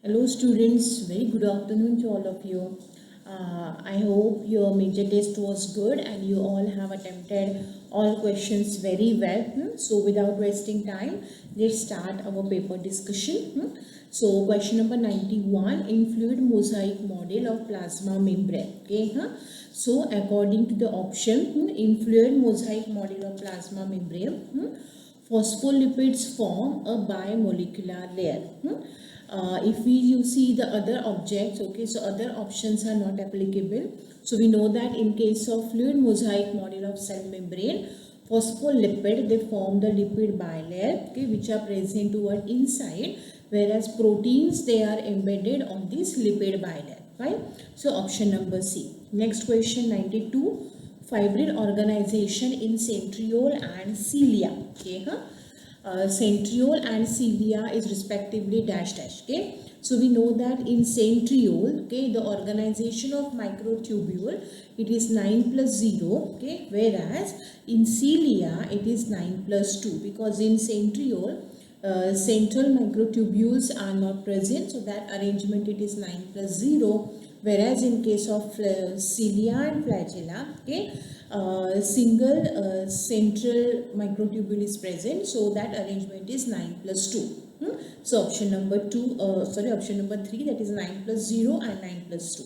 Hello students, very good afternoon to all of you. I hope your major test was good and you all have attempted all questions very well. So without wasting time, let's start our paper discussion. So question number 91, in fluid mosaic model of plasma membrane. Okay, So according to the option, in fluid mosaic model of plasma membrane, phospholipids form a bimolecular layer. If you see the other objects, okay, so other options are not applicable. So we know that in case of fluid mosaic model of cell membrane, phospholipid, they form the lipid bilayer, okay, which are present toward inside, whereas proteins, they are embedded on this lipid bilayer. Fine. So option number C. Next question 92. Fibrin organization in centriole and cilia. Okay, centriole and cilia is respectively dash dash. Okay, so we know that in centriole, okay, the organization of microtubule, it is 9 plus 0, okay, whereas in cilia it is 9 plus 2, because in centriole central microtubules are not present, so that arrangement it is 9 plus 0, whereas in case of cilia and flagella, okay, single central microtubule is present, so that arrangement is 9 plus 2. So option number 2, option number 3, that is 9 plus 0 and 9 plus 2.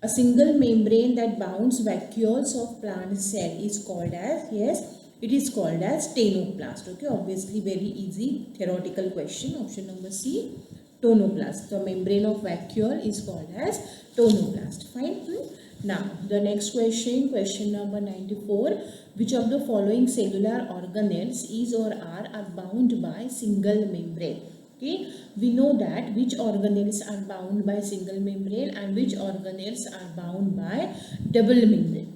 A single membrane that bounds vacuoles of plant cell is called as, yes, it is called as tonoplast. Okay, obviously very easy theoretical question. Option number C, tonoplast. The membrane of vacuole is called as tonoplast. Fine. Now the next question, question number 94. Which of the following cellular organelles is or are bound by single membrane? Okay, we know that which organelles are bound by single membrane and which organelles are bound by double membrane.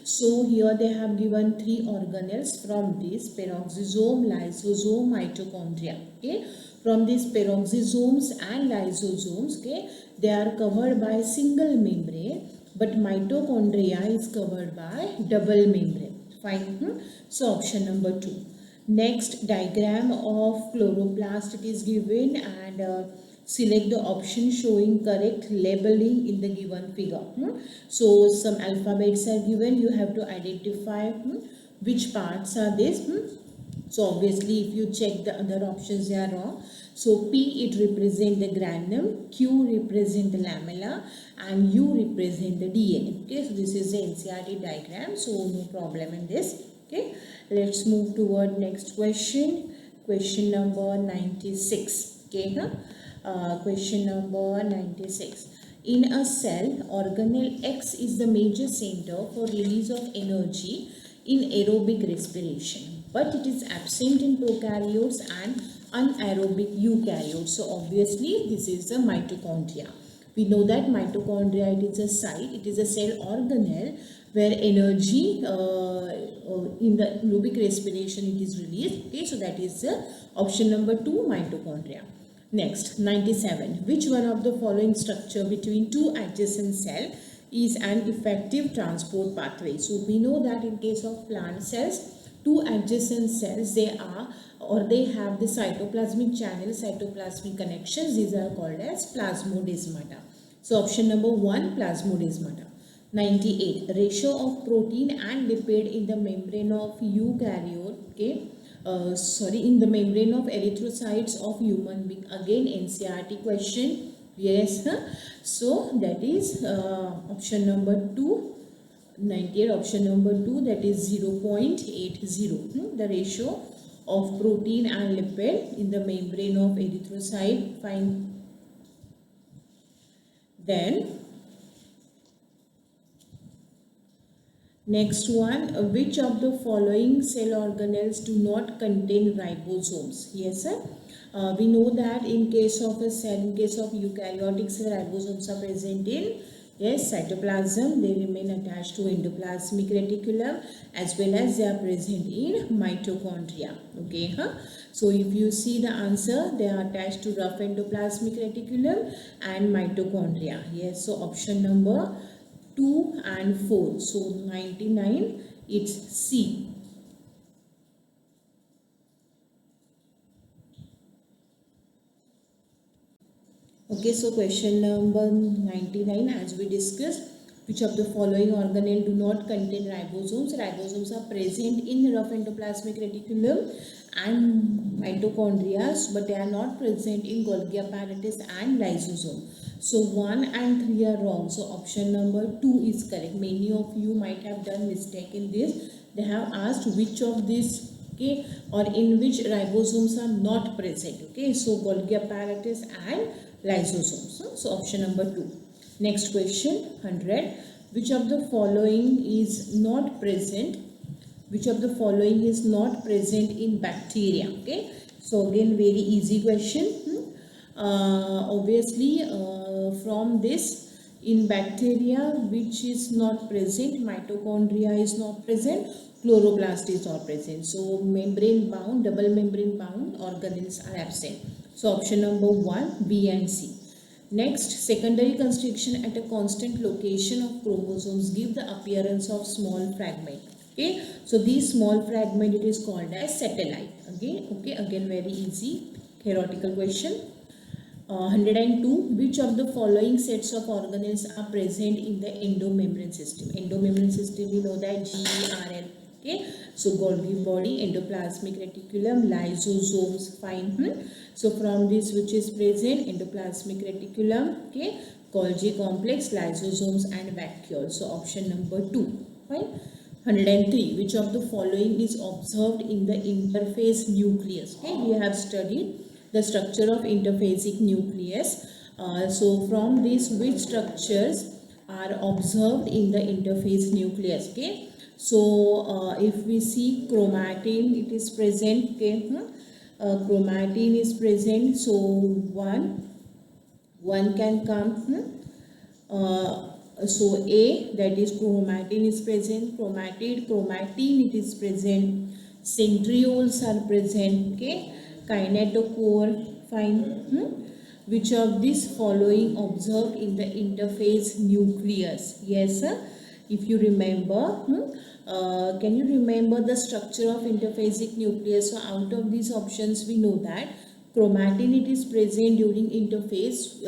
So here they have given three organelles from this: peroxisome, lysosome, mitochondria. Okay, from these peroxisomes and lysosomes, okay, they are covered by single membrane, but mitochondria is covered by double membrane. Fine. So option number 2. Next, diagram of chloroplast it is given, and select the option showing correct labeling in the given figure. So some alphabets are given, you have to identify which parts are this. So obviously if you check the other options, they are wrong. So P, it represent the granum, Q represent the lamella, and U represent the DNA. Okay, so this is the NCERT diagram, so no problem in this. Okay, let's move toward next question. Question number 96. Okay, question number 96. In a cell, organelle X is the major center for release of energy in aerobic respiration, but it is absent in prokaryotes and anaerobic eukaryotes. So obviously this is the mitochondria. We know that mitochondria, it is a site, it is a cell organelle where energy in the aerobic respiration it is released. Okay, so that is option number 2, mitochondria. Next, 97. Which one of the following structure between two adjacent cell is an effective transport pathway? So we know that in case of plant cells, two adjacent cells, they are or they have the cytoplasmic channel, cytoplasmic connections. These are called as plasmodesmata. So option number 1, plasmodesmata. 98. Ratio of protein and lipid in the membrane of eukaryote, okay, in the membrane of erythrocytes of human being. Again NCERT question. Yes, so that is option number 2, 98, option number 2, that is 0.80. The ratio of protein and lipid in the membrane of erythrocyte. Fine. Then next one, which of the following cell organelles do not contain ribosomes? Yes, sir. We know that in case of a cell, in case of eukaryotic cell, ribosomes are present in, yes, cytoplasm. They remain attached to endoplasmic reticulum, as well as they are present in mitochondria. Okay, so if you see the answer, they are attached to rough endoplasmic reticulum and mitochondria. Yes, so option number 2 and 4. So 99, it's C. Okay, so question number 99, as we discussed, which of the following organelle do not contain ribosomes? Ribosomes are present in rough endoplasmic reticulum and mitochondria, but they are not present in Golgi apparatus and lysosome. So 1 and 3 are wrong. So option number 2 is correct. Many of you might have done mistake in this. They have asked which of these, okay, or in which ribosomes are not present. Okay, so Golgi apparatus and lysosomes. So option number 2. Next question 100. Which of the following is not present? Which of the following is not present in bacteria? Okay, so again very easy question. Obviously from this, in bacteria which is not present, mitochondria is not present, chloroplast is not present. So membrane bound, double membrane bound organelles are absent. So option number 1, B and C. Next, secondary constriction at a constant location of chromosomes give the appearance of small fragment. Okay, so these small fragment, it is called as satellite. Again very easy theoretical question. 102. Which of the following sets of organelles are present in the endomembrane system? Endomembrane system, we know that GERL. Okay, so Golgi body, endoplasmic reticulum, lysosomes. Fine. So from this, which is present? Endoplasmic reticulum, okay, Golgi complex, lysosomes and vacuoles. So option number 2. Fine. 103. Which of the following is observed in the interphase nucleus? Okay, we have studied the structure of interphasic nucleus. So from this, which structures are observed in the interphase nucleus? Okay, so if we see chromatin, it is present. Okay, chromatin is present. So one can come. So A, that is chromatin is present, chromatin it is present, centrioles are present, okay, kinetochore. Fine. Which of these following observed in the interphase nucleus? Yes, if you remember, can you remember the structure of interphasic nucleus? So out of these options, we know that chromatin, it is present during interphase.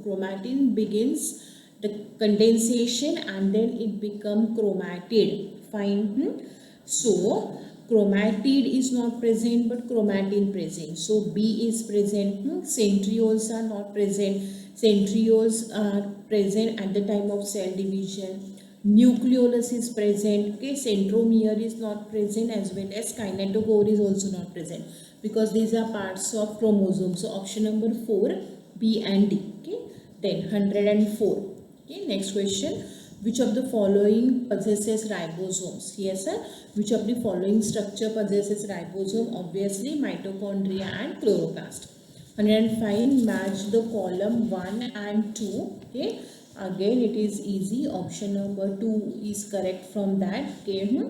Chromatin begins the condensation and then it become chromatid. Fine. So chromatid is not present but chromatin present. So B is present. Centrioles are not present. Centrioles are present at the time of cell division. Nucleolus is present. Okay, centromere is not present, as well as kinetochore is also not present, because these are parts of chromosome. So option number 4, B and D. Okay, then 104. Okay, next question. Which of the following possesses ribosomes? Yes, sir. Which of the following structure possesses ribosome? Obviously, mitochondria and chloroplast. 105. Match the column 1 and 2. Okay. Again, it is easy. Option number 2 is correct from that. Okay.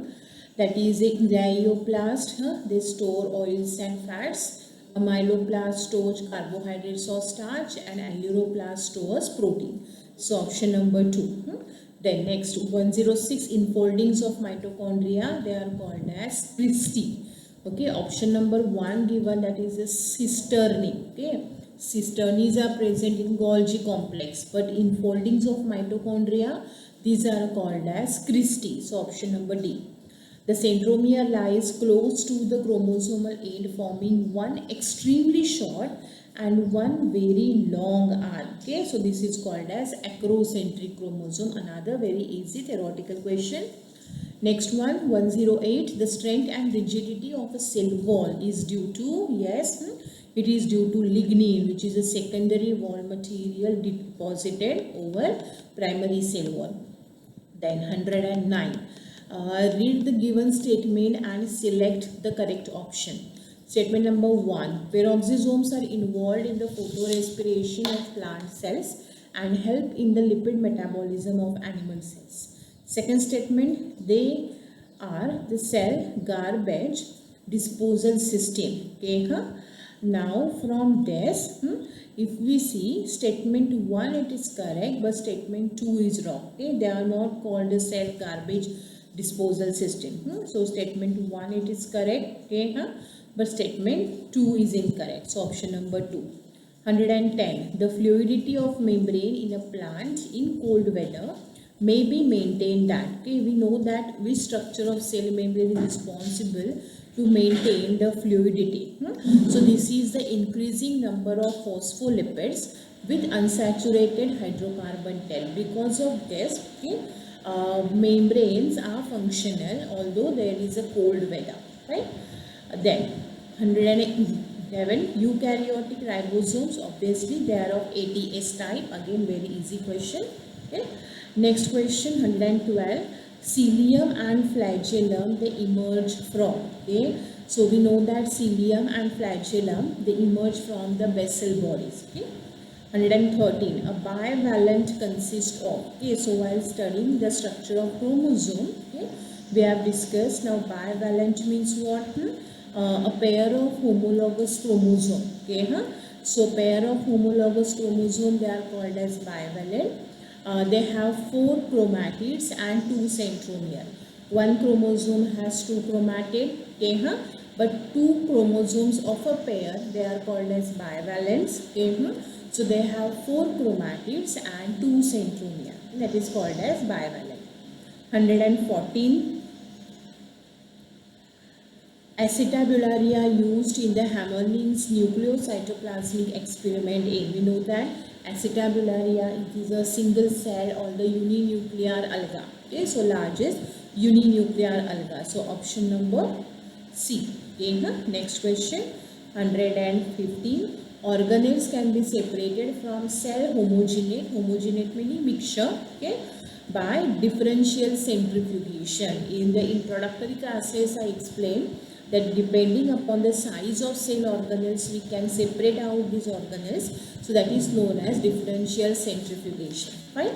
That is a glioplast. They store oils and fats. Amyloplast stores carbohydrates or starch, and alluroplast stores protein. So option number 2. Then next, 106, enfoldings of mitochondria, they are called as cristae. Okay, option number 1 given, that is a cisternae. Okay, cisternaes are present in Golgi complex, but enfoldings of mitochondria, these are called as cristae. So option number D. The centromere lies close to the chromosomal end, forming one extremely short and one very long arm. Okay, so this is called as acrocentric chromosome. Another very easy theoretical question. Next one, 108. The strength and rigidity of a cell wall is due to, yes, it is due to lignin, which is a secondary wall material deposited over primary cell wall. Then 109. Read the given statement and select the correct option. Statement number 1. Peroxisomes are involved in the photorespiration of plant cells and help in the lipid metabolism of animal cells. Second statement, they are the cell garbage disposal system. Okay, now from this, if we see statement 1, it is correct, but statement 2 is wrong. Okay, they are not called a cell garbage disposal system. So statement 1, it is correct. Okay, but statement 2 is incorrect. So option number 2. 110. The fluidity of membrane in a plant in cold weather may be maintained that. Okay, we know that which structure of cell membrane is responsible to maintain the fluidity. So this is the increasing number of phospholipids with unsaturated hydrocarbon tail. Because of this, okay, membranes are functional although there is a cold weather, right? Then 111, eukaryotic ribosomes, obviously they are of ATS type, again very easy question. Okay, next question 112, cilium and flagellum they emerge from. Okay, so we know that cilium and flagellum they emerge from the basal bodies. Okay, 113, a bivalent consists of. Okay, so while studying the structure of chromosome, okay, we have discussed now bivalent means what? A pair of homologous chromosome. Okay, so pair of homologous chromosome they are called as bivalent. They have 4 chromatids and 2 centromere. One chromosome has 2 chromatid, okay, but 2 chromosomes of a pair they are called as bivalents. Okay, so they have 4 chromatids and 2 centromere, that is called as bivalent. 114, acetabularia used in the Hammerling's nucleocytoplasmic experiment A. We know that acetabularia it is a single cell or the uninuclear alga. Okay, so largest uninuclear alga. So option number C. Okay, next question 115. Organelles can be separated from cell homogenate. Homogenate meaning mixture. Okay, by differential centrifugation. In the introductory classes I explained that depending upon the size of cell organelles we can separate out these organelles, so that is known as differential centrifugation. Fine.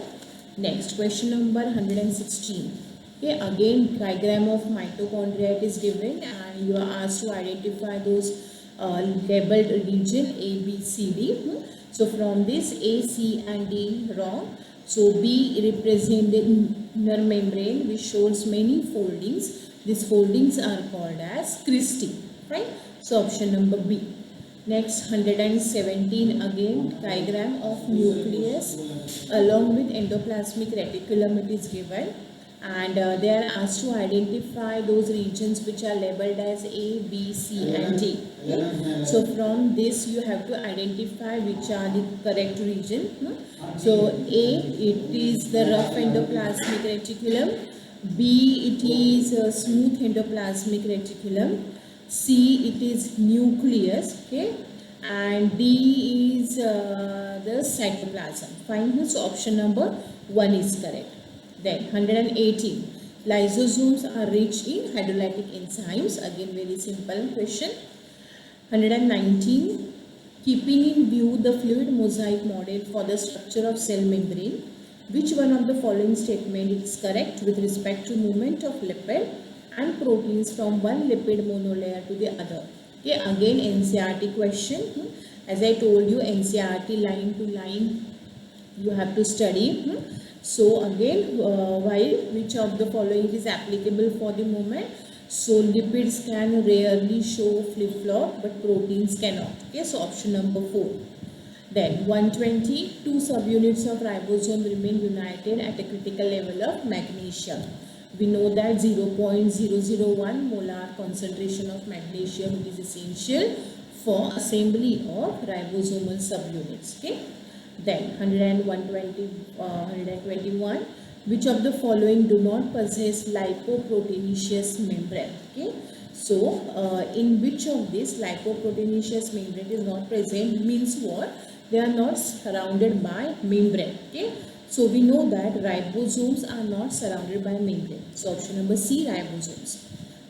Next question number 116. Okay, again diagram of mitochondria is given and you are asked to identify those labeled region A, B, C, D. So from this A, C and D wrong. So B represents the inner membrane which shows many foldings. These foldings are called as cristae, right? So option number B. Next 117, again diagram of nucleus along with endoplasmic reticulum it is given, and they are asked to identify those regions which are labeled as A, B, C and D. Okay? So from this you have to identify which are the correct region. So A, it is the rough endoplasmic reticulum. B, it is a smooth endoplasmic reticulum. C, it is nucleus. Okay, and D is the cytoplasm. Fine. So option number 1 is correct. Then 118. Lysosomes are rich in hydrolytic enzymes. Again, very simple question. 119. Keeping in view the fluid mosaic model for the structure of cell membrane, which one of the following statement is correct with respect to movement of lipid and proteins from one lipid monolayer to the other? Okay, again NCERT question. As I told you, NCERT line to line you have to study. So again, while which of the following is applicable for the movement? So lipids can rarely show flip-flop, but proteins cannot. Okay, so option number 4. Then 120, 2 subunits of ribosome remain united at a critical level of magnesium. We know that 0.001 molar concentration of magnesium is essential for assembly of ribosomal subunits. Okay. Then 121, which of the following do not possess lipoproteinaceous membrane? Okay. So in which of this lipoproteinaceous membrane is not present means what? They are not surrounded by membrane. Okay. So we know that ribosomes are not surrounded by membrane. So option number C, ribosomes.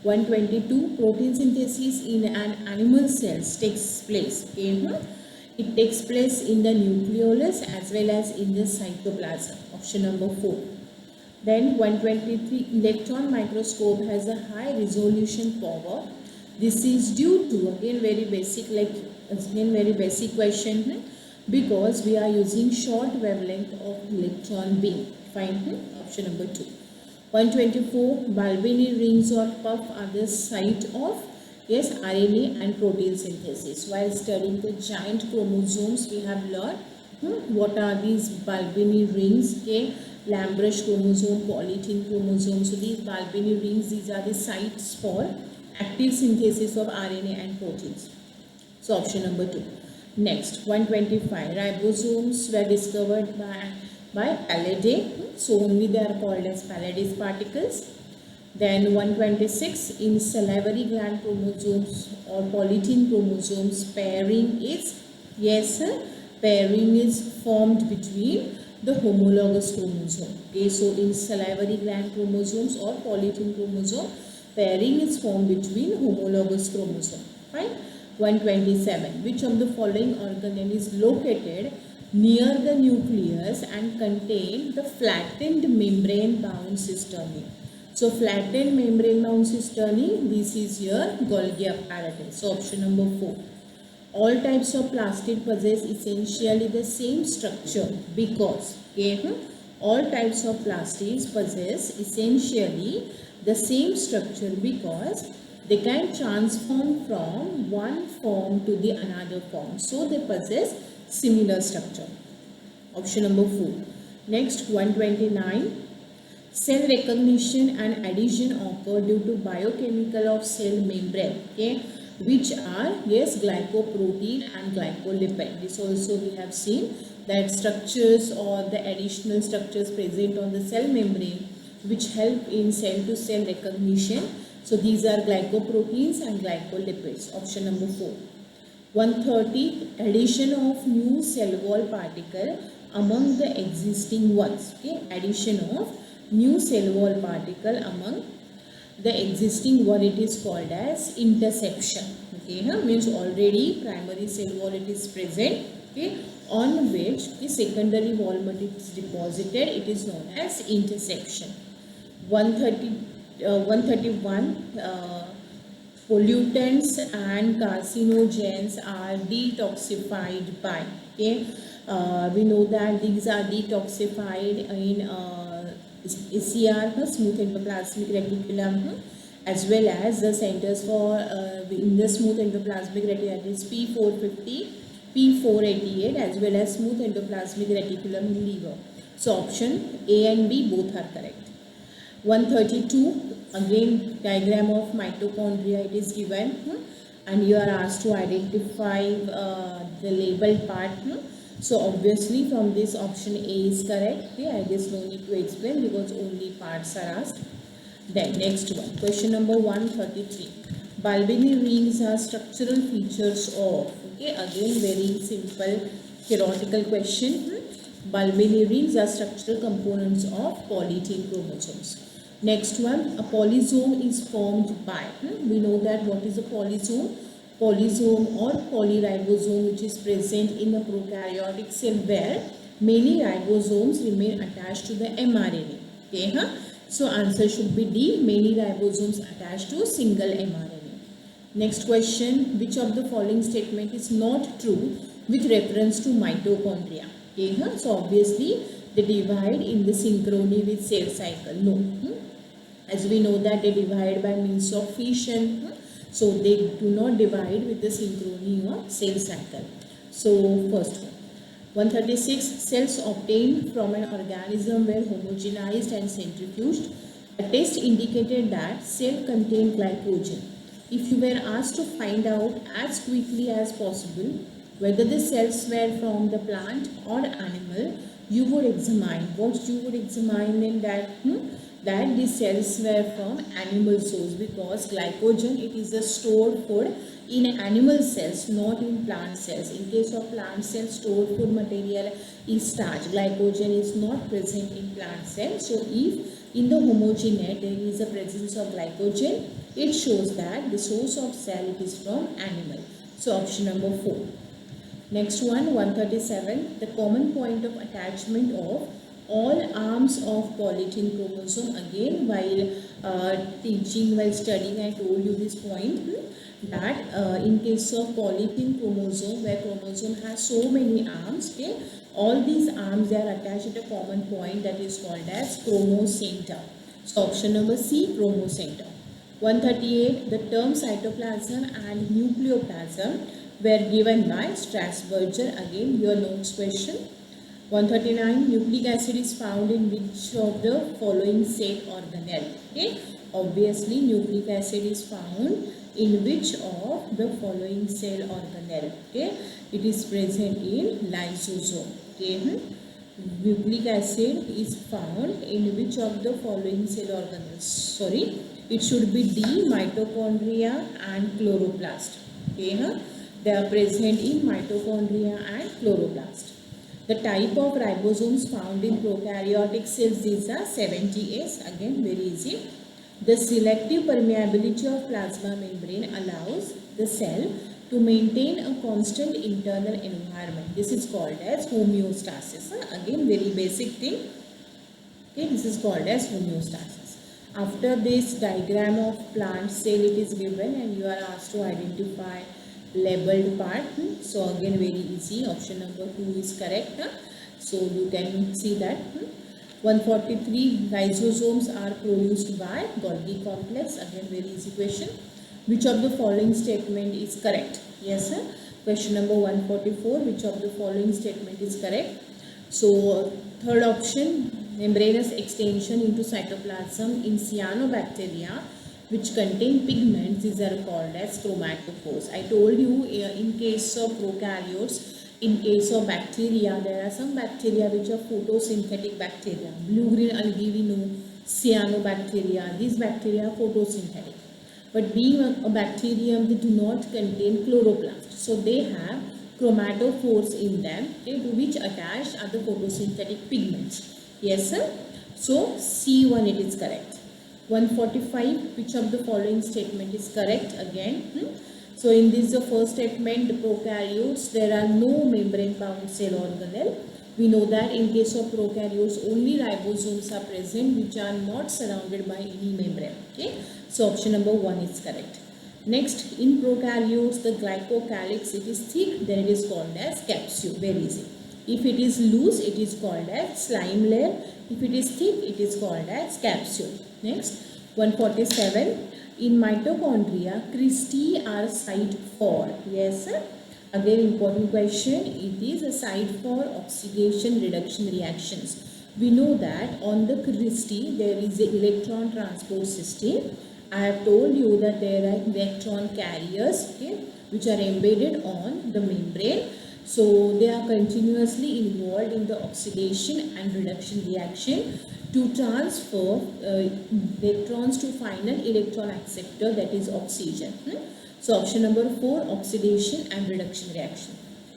122, protein synthesis in an animal cells takes place. Okay. It takes place in the nucleolus as well as in the cytoplasm. Option number 4. Then 123, electron microscope has a high resolution power. This is due to, again very basic question, because we are using short wavelength of electron beam. Fine. Option number 2. 124, Balbini rings or puff are the site of Yes, RNA and protein synthesis. While studying the giant chromosomes, we have learned what are these Balbini rings, okay, Lambrusch chromosome, polyethylene chromosome. So these Balbini rings, these are the sites for active synthesis of RNA and proteins. So option number 2. Next, 125. Ribosomes were discovered by Pallade. So only they are called as Palladase particles. Then 126, in salivary gland chromosomes or polyethylene chromosomes, pairing is, yes, pairing is formed between the homologous chromosome. Okay, so in salivary gland chromosomes or polyethylene chromosome, pairing is formed between homologous chromosome. Fine. 127. Which of the following organelle is located near the nucleus and contain the flattened membrane bound cisternae? So flattened membrane bound cisternae, this is your Golgi apparatus. So option number 4. All types of plastid possess essentially the same structure because, okay, all types of plastids possess essentially the same structure because they can transform from one form to the another form. So they possess similar structure. Option number 4. Next, 129. Cell recognition and adhesion occur due to biochemical of cell membrane, okay, which are, yes, glycoprotein and glycolipid. This also we have seen that structures or the additional structures present on the cell membrane which help in cell to cell recognition. So these are glycoproteins and glycolipids. Option number 4. 130. Addition of new cell wall particle among the existing ones. Okay, addition of new cell wall particle among the existing one, it is called as interception. Okay, means already primary cell wall it is present, okay, on which the secondary wall material is deposited, it is known as interception. 131. Pollutants and carcinogens are detoxified by, okay, we know that these are detoxified in SCR, smooth endoplasmic reticulum, as well as the centers for in the smooth endoplasmic reticulum, that is P450, P488, as well as smooth endoplasmic reticulum in liver. So option A and B both are correct. 132, again diagram of mitochondria it is given, and you are asked to identify the labeled part. So obviously from this option A is correct. Okay, I guess no need to explain because only parts are asked. Then next one, question number 133. Balbini rings are structural features of, okay, again very simple theoretical question. Balbini rings are structural components of polyethylene chromosomes. Next one, a polysome is formed by, we know that what is a polysome? Polysome or polyribosome which is present in a prokaryotic cell where many ribosomes remain attached to the mRNA. Okay, so answer should be D, many ribosomes attached to single mRNA. Next question, which of the following statement is not true with reference to mitochondria? Okay, so obviously they divide in the synchrony with cell cycle. No, as we know that they divide by means of fission. So they do not divide with the synchrony or cell cycle. So first one. 136. Cells obtained from an organism were homogenized and centrifuged. A test indicated that cell contained glycogen. If you were asked to find out as quickly as possible whether the cells were from the plant or animal, you would examine what you would examine in that that the cells were from animal source, because glycogen it is a stored food in animal cells, not in plant cells. In case of plant cells, stored food material is starch. Glycogen is not present in plant cells. So if in the homogenate there is a presence of glycogen, it shows that the source of cell it is from animal. So option number 4. Next one, 137. The common point of attachment of all arms of polyethylene chromosome. Again, while studying, I told you this point that in case of polyethylene chromosome, where chromosome has so many arms, okay, all these arms are attached at a common point that is called as chromocenter. So option number C, chromocenter. 138. The term cytoplasm and nucleoplasm were given by Strasburger. Again, your notes question. 139. Nucleic acid is found in which of the following cell organelle? Okay. Obviously, nucleic acid is found in which of the following cell organelle? Okay. It is present in lysosome. Okay. Nucleic acid is found in which of the following cell organelles? Sorry, it should be D, mitochondria and chloroplast. Okay, they are present in mitochondria and chloroplast. The type of ribosomes found in prokaryotic cells, these are 70S. Again, very easy. The selective permeability of plasma membrane allows the cell to maintain a constant internal environment. This is called as homeostasis. Again, very basic thing. Okay, this is called as homeostasis. After this diagram of plant cell, it is given and you are asked to identify labeled part. So again, very easy. Option number 2 is correct. So you can see that. 143. Lysosomes are produced by Golgi complex. Again, very easy question. Which of the following statement is correct? Yes, sir. Question number 144. Which of the following statement is correct? So, third option, membranous extension into cytoplasm in cyanobacteria which contain pigments, these are called as chromatophores. I told you in case of prokaryotes, in case of bacteria, there are some bacteria which are photosynthetic bacteria. Blue-green algae we know, cyanobacteria, these bacteria are photosynthetic. But being a bacterium, they do not contain chloroplast. So they have chromatophores in them, okay, to which attached are the photosynthetic pigments. Yes, sir. So C1 it is correct. 145. Which of the following statement is correct? Again, so in this the first statement, the prokaryotes, there are no membrane bound cell organelle. We know that in case of prokaryotes, only ribosomes are present which are not surrounded by any membrane. Okay, so option number 1 is correct. Next, in prokaryotes, the glycocalyx, it is thick, then it is called as capsule. Very easy. If it is loose, it is called as slime layer. If it is thick, it is called as capsule. Next, 147. In mitochondria, cristae are site for. Yes, sir. Again, important question. It is a site for oxidation reduction reactions. We know that on the cristae there is an electron transport system. I have told you that there are electron carriers, okay, which are embedded on the membrane. So they are continuously involved in the oxidation and reduction reaction to transfer electrons to final electron acceptor, that is oxygen. So option number 4, oxidation and reduction reaction.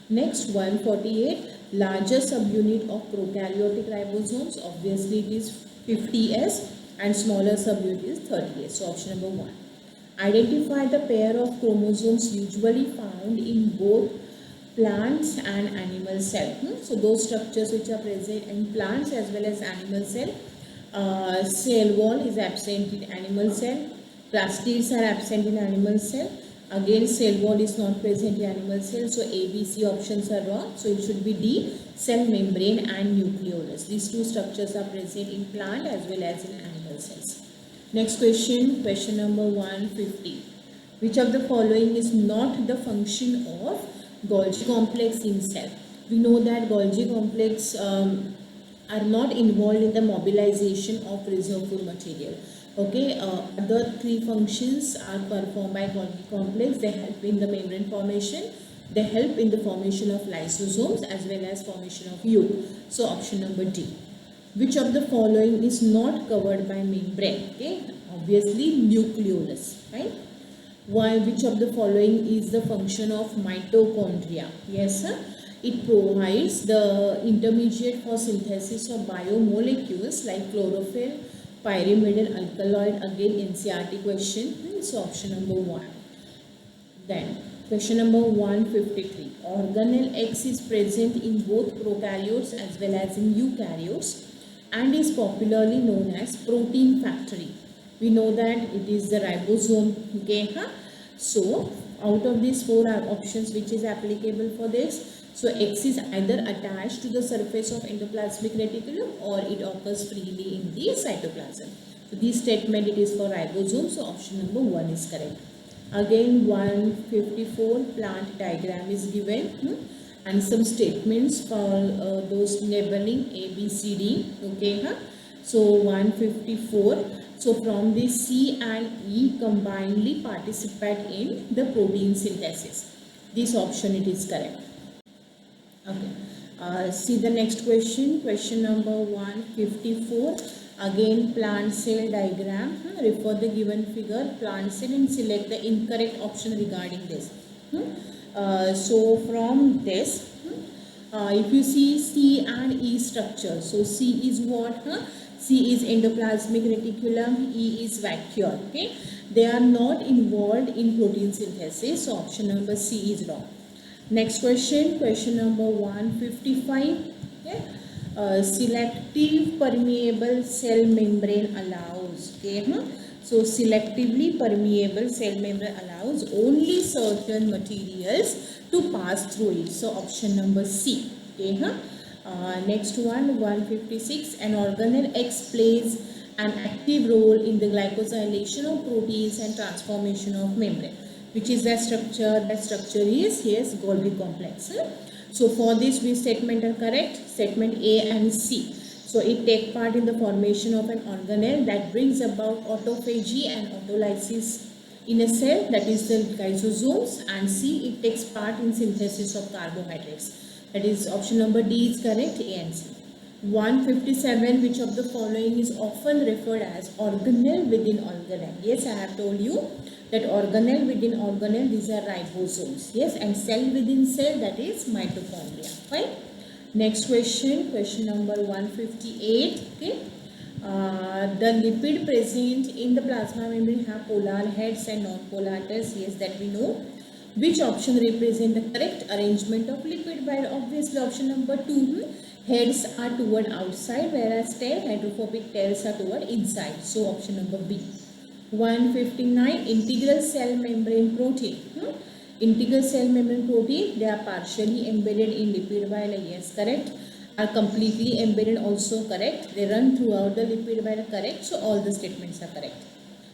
Next, 148, larger subunit of prokaryotic ribosomes. Obviously it is 50S and smaller subunit is 30S. So option number 1. Identify the pair of chromosomes usually found in both plants and animal cell. So those structures which are present in plants as well as animal cell. Cell wall is absent in animal cell. Plastids are absent in animal cell. Again, cell wall is not present in animal cell. So A, B, C options are wrong. So it should be D, cell membrane and nucleolus. These two structures are present in plant as well as in animal cells. Next question, question number 150. Which of the following is not the function of Golgi complex in cell? We know that Golgi complex are not involved in the mobilization of reserve food material. Okay, other 3 functions are performed by Golgi complex. They help in the membrane formation, they help in the formation of lysosomes as well as formation of yolk. So option number D. Which of the following is not covered by membrane? Okay, obviously nucleolus, right? Why? Which of the following is the function of mitochondria? Yes, sir. It provides the intermediate for synthesis of biomolecules like chlorophyll, pyrimidine, alkaloid. Again, NCERT question. So option number 1. Then question number 153. Organelle X is present in both prokaryotes as well as in eukaryotes and is popularly known as protein factory. We know that it is the ribosome. Okay, so out of these 4 options, which is applicable for this? So X is either attached to the surface of endoplasmic reticulum or it occurs freely in the cytoplasm. So this statement it is for ribosome. So option number 1 is correct. Again 154 plant diagram is given and some statements for those labeling A, B, C, D. Okay, huh? So 154. So from this C and E combinedly participate in the protein synthesis. This option it is correct. Okay. See the next question. Question number 154. Again plant cell diagram. Refer the given figure plant cell and select the incorrect option regarding this. So from this, if you see C and E structure, so C is what? C is endoplasmic reticulum, E is vacuole. Okay, they are not involved in protein synthesis, so option number C is wrong. Next question, question number 155. Okay, selective permeable cell membrane allows. Okay, so selectively permeable cell membrane allows only certain materials to pass through it. So option number C. Okay, next one 156. An organelle X plays an active role in the glycosylation of proteins and transformation of membrane. Which is that structure? That structure is, yes, Golgi complex. So for this, which statement are correct? Statement A and C. So it take part in the formation of an organelle that brings about autophagy and autolysis in a cell, that is the lysosomes, and C, it takes part in synthesis of carbohydrates. That is option number D is correct, A and C. 157. Which of the following is often referred as organelle within organelle? Yes, I have told you that organelle within organelle, these are ribosomes. Yes, and cell within cell, that is mitochondria. Fine. Next question, question number 158. Okay. The lipid present in the plasma membrane have polar heads and non-polar tails. Yes, that we know. Which option represent the correct arrangement of lipid? Well, obviously option number 2. Heads are toward outside, whereas hydrophobic tails are toward inside. So option number B. 159. Integral cell membrane protein. Integral cell membrane protein, they are partially embedded in lipid bilayer. Yes, correct. Are completely embedded, also correct. They run throughout the lipid bilayer, correct. So all the statements are correct.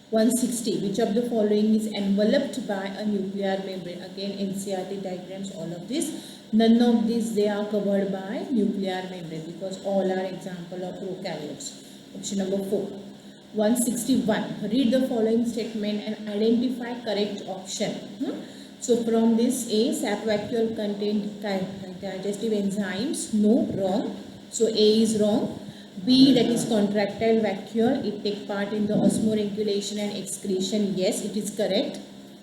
160. Which of the following is enveloped by a nuclear membrane? Again, NCERT diagrams, all of this. None of these they are covered by nuclear membrane because all are example of prokaryotes. Option number 4. 161. Read the following statement and identify correct option. So from this, A, sap vacuole contain digestive enzymes. No, wrong. So A is wrong. B, that is contractile vacuole, it take part in the osmoregulation and excretion. Yes, it is correct.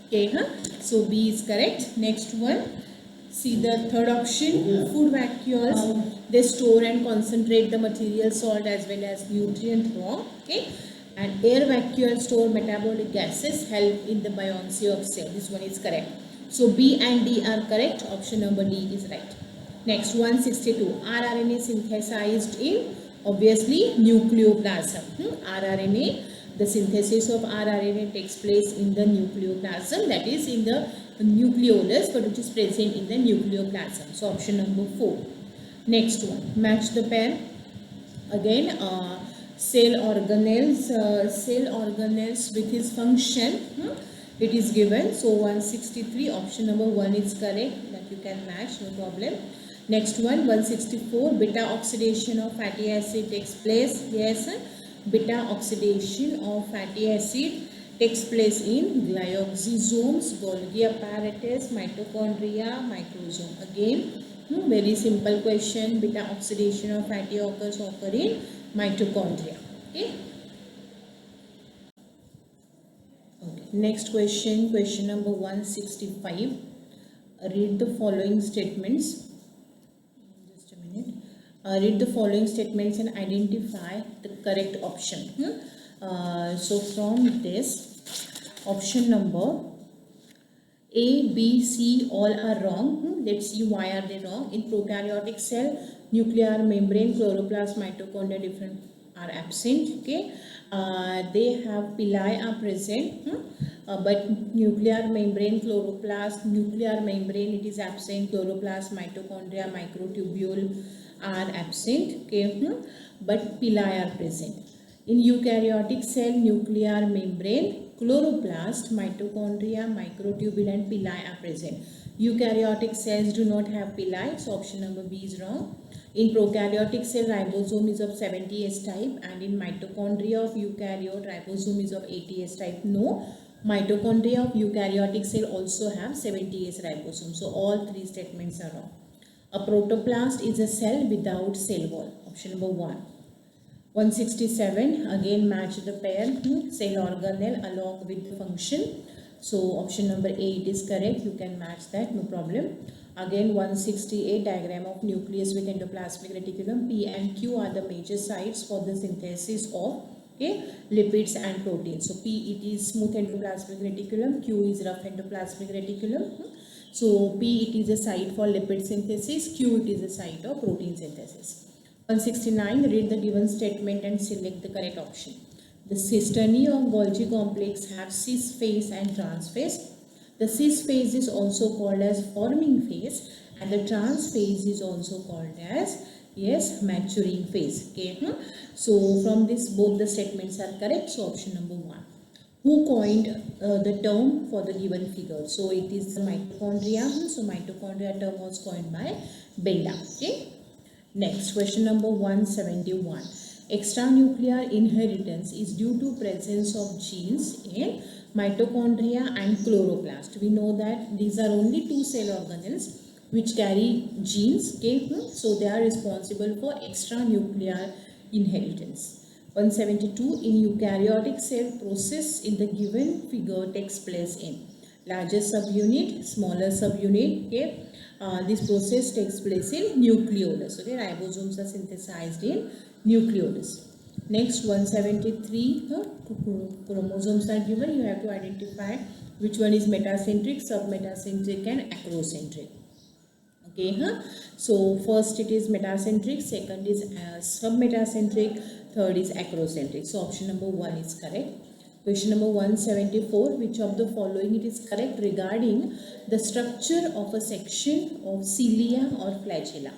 Okay, so B is correct. Next one, see the third option, food vacuoles, they store and concentrate the material salt as well as nutrient. Wrong. Okay, and air vacuoles store metabolic gases, help in the buoyancy of cell. This one is correct. So B and D are correct. Option number D is right. Next, 162. rRNA synthesized in, obviously, nucleoplasm. rRNA, the synthesis of rRNA takes place in the nucleoplasm, that is in the nucleolus, but which is present in the nucleoplasm. So option number 4. Next one, match the pair. Again, cell organelles with its function. It is given. So 163, option number 1 is correct, that you can match, no problem. Next one, 164, beta oxidation of fatty acid takes place. Yes, beta oxidation of fatty acid takes place in glyoxysomes, Golgi apparatus, mitochondria, microsome. Again, very simple question. Beta oxidation of fatty occur in mitochondria. Okay. Next question, question number 165. Read the following statements. Just a minute. Read the following statements and identify the correct option. So from this, option number A, B, C, all are wrong. Let's see why are they wrong. In prokaryotic cell, nuclear membrane, chloroplast, mitochondria different are absent. Okay, they have pili are present, but nuclear membrane, chloroplast, nuclear membrane it is absent. Chloroplast, mitochondria, microtubule are absent. Okay, but pili are present. In eukaryotic cell, nuclear membrane, chloroplast, mitochondria, microtubule and pili are present. Eukaryotic cells do not have pili, so option number B is wrong. In prokaryotic cell, ribosome is of 70S type, and in mitochondria of eukaryote, ribosome is of 80S type. No, mitochondria of eukaryotic cell also have 70S ribosome. So all three statements are wrong. A protoplast is a cell without cell wall. Option number 1. 167, again match the pair, cell organelle along with the function. So option number 8 is correct. You can match that, no problem. Again 168, diagram of nucleus with endoplasmic reticulum. P and Q are the major sites for the synthesis of lipids and proteins. So P, it is smooth endoplasmic reticulum, Q is rough endoplasmic reticulum. So P, it is a site for lipid synthesis, Q, it is a site of protein synthesis. 169, read the given statement and select the correct option. The cisternae of Golgi complex have cis phase and trans phase. The cis phase is also called as forming phase, and the trans phase is also called as maturing phase. Okay. So from this both the statements are correct. So option number 1. Who coined the term for the given figure? So it is the mitochondria. So mitochondria term was coined by Benda. Okay. Next, question number 171. Extranuclear inheritance is due to presence of genes in mitochondria and chloroplast. We know that these are only two cell organelles which carry genes. Okay? So they are responsible for extranuclear inheritance. 172. In eukaryotic cell, process in the given figure takes place in larger subunit, smaller subunit. Okay? This process takes place in nucleolus. Okay, ribosomes are synthesized in nucleolus. Next, 173, chromosomes are given. You have to identify which one is metacentric, submetacentric and acrocentric. Okay, so first it is metacentric, second is submetacentric, third is acrocentric. So option number 1 is correct. Question number 174, which of the following it is correct regarding the structure of a section of cilia or flagella?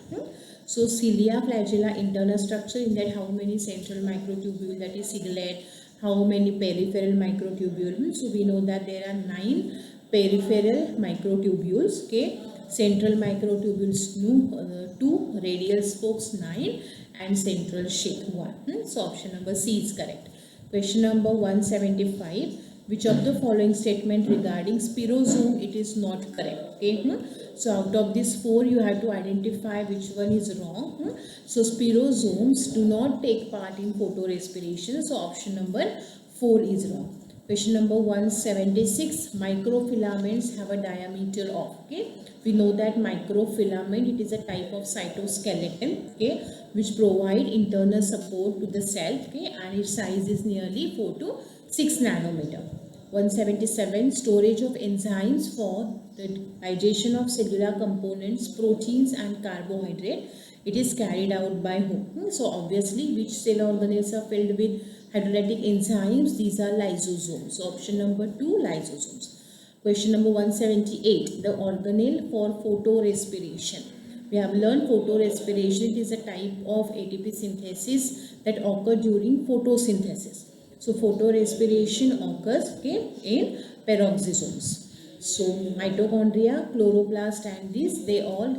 So cilia, flagella, internal structure, in that how many central microtubule, that is ciliate, how many peripheral microtubule. So we know that there are 9 peripheral microtubules. Okay, central microtubules 2, radial spokes 9 and central sheath 1. So option number C is correct. Question number 175, which of the following statement regarding spirosome it is not correct? Okay, so out of these 4 you have to identify which one is wrong. So spirosomes do not take part in photorespiration, so option number 4 is wrong. Question number 176, microfilaments have a diameter of, okay, we know that microfilament, it is a type of cytoskeleton, okay, which provide internal support to the cell, okay, and its size is nearly 4 to 6 nanometer. 177, storage of enzymes for the digestion of cellular components, proteins and carbohydrate, it is carried out by whom? So obviously, which cell organelles are filled with hydrolytic enzymes? These are lysosomes. So option number 2, lysosomes. Question number 178, the organelle for photorespiration. We have learned photorespiration, it is a type of ATP synthesis that occurs during photosynthesis. So photorespiration occurs, okay, in peroxisomes. So mitochondria, chloroplast and these, they all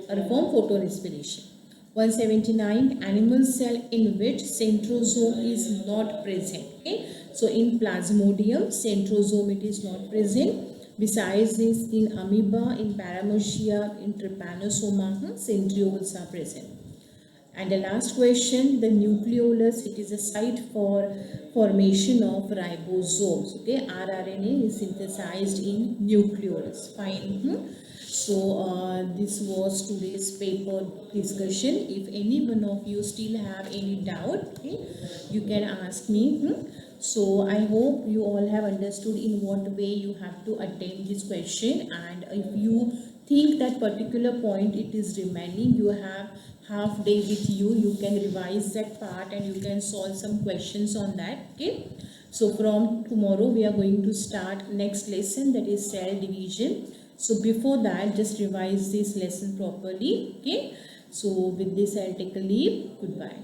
perform photorespiration. 179, animal cell in which centrosome is not present. Okay, so in Plasmodium, centrosome it is not present. Besides this, in amoeba, in paramecia, in trypanosoma, centrioles are present. And the last question, the nucleolus, it is a site for formation of ribosomes. Okay, rRNA is synthesized in nucleolus. Fine. So this was today's paper discussion. If any one of you still have any doubt, okay, you can ask me. So I hope you all have understood in what way you have to attempt this question, and if you think that particular point it is remaining, you have half day with you, you can revise that part and you can solve some questions on that. Okay, so from tomorrow we are going to start next lesson, that is cell division. So before that, just revise this lesson properly. Okay, so with this I'll take a leave. Goodbye.